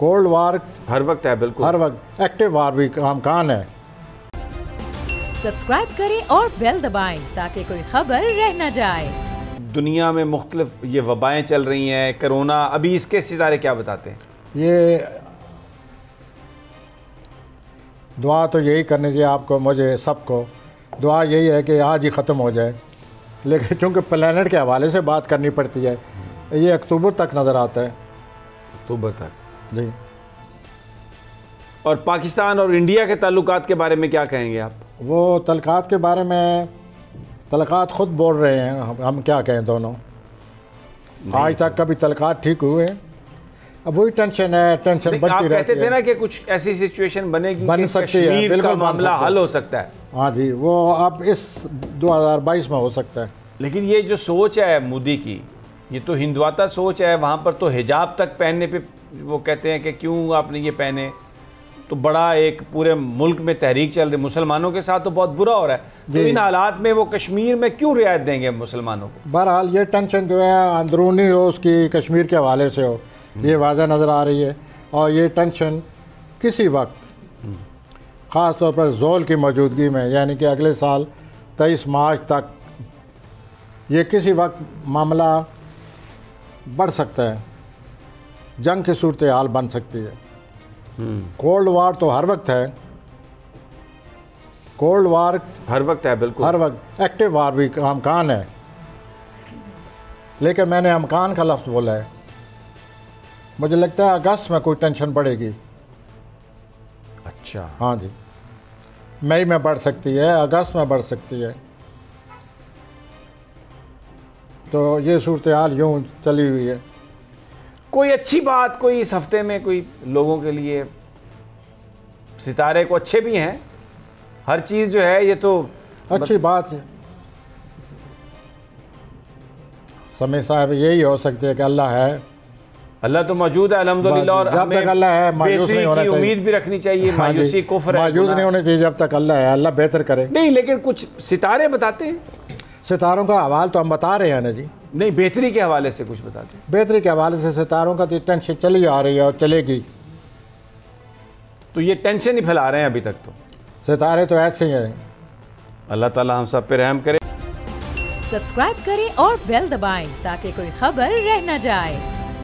Cold war हर वक्त है, बिल्कुल हर वक्त, एक्टिव वार भी अमकान है। सब्सक्राइब करें और बेल दबाएं ताकि कोई खबर रह न जाए। दुनिया में मुख्तलिफ ये वबाएँ चल रही हैं, कोरोना, अभी इसके सितारे क्या बताते हैं? ये दुआ तो यही करनी चाहिए आपको, मुझे, सबको दुआ यही है कि आज ही ख़त्म हो जाए, लेकिन चूँकि प्लैनेट के हवाले से बात करनी पड़ती है, ये अक्टूबर तक नज़र आता है। अक्टूबर तक जी। और पाकिस्तान और इंडिया के ताल्लुकात के बारे में क्या कहेंगे आप? वो तलकात के बारे में, तलकात ख़ुद बोल रहे हैं, हम क्या कहें दोनों। आज तक कभी तलकात ठीक हुए हैं, अब वही टेंशन है, टेंशन बढ़ती रहती है। आप कहते थे ना कि कुछ ऐसी सिचुएशन बनेगी, बन सकती है, बिल्कुल मामला हल हो सकता है। हाँ जी, वो अब इस 2022 में हो सकता है। लेकिन ये जो सोच है मोदी की, ये तो हिंदुआता सोच है। वहाँ पर तो हिजाब तक पहनने पे वो कहते हैं कि क्यों आपने ये पहने, तो बड़ा एक पूरे मुल्क में तहरीक चल रही, मुसलमानों के साथ तो बहुत बुरा हो रहा है। तो इन हालात में वो कश्मीर में क्यों रियायत देंगे मुसलमानों को? बहरहाल ये टेंशन जो है अंदरूनी हो, उसकी कश्मीर के हवाले से हो, ये वाज़ह नज़र आ रही है। और ये टेंशन किसी वक्त, ख़ास तौर पर ज़ोल की मौजूदगी में, यानी कि अगले साल 23 मार्च तक, ये किसी वक्त मामला बढ़ सकता है, जंग की सूरत हाल बन सकती है। कोल्ड वार तो हर वक्त है, कोल्ड वार हर वक्त है, बिल्कुल हर वक्त, एक्टिव वार भी अमकान है, लेकिन मैंने अमकान का लफ्ज़ बोला है। मुझे लगता है अगस्त में कोई टेंशन बढ़ेगी। अच्छा, हाँ जी, मई में बढ़ सकती है, अगस्त में बढ़ सकती है। तो ये सूरत हाल यूँ चली हुई है। कोई अच्छी बात, कोई इस हफ्ते में कोई लोगों के लिए, सितारे को अच्छे भी हैं, हर चीज़ जो है ये तो अच्छी बात है। समय साहब यही हो सकती है कि अल्लाह है, अल्लाह तो मौजूद है अल्हम्दुलिल्लाह, और जब तक अल्लाह है मायूस नहीं होना चाहिए, उम्मीद भी रखनी चाहिए। मायूसी कुफ्र है, मायूस नहीं होना चाहिए जब तक अल्लाह है, अल्लाह बेहतर करे। नहीं, लेकिन कुछ सितारे बताते हैं, सितारों का हवाल तो हम बता रहे हैं ना जी। नहीं, बेहतरी के हवाले से कुछ बताते हैं। बेहतरी के हवाले से सितारों का तो टेंशन चली आ रही है और चलेगी, तो ये टेंशन ही फैला रहे हैं अभी तक। तो सितारे तो ऐसे ही हैं। अल्लाह ताला हम सब पे रहम करे। सब्सक्राइब करें और बेल दबाएं ताकि कोई खबर रह न जाए।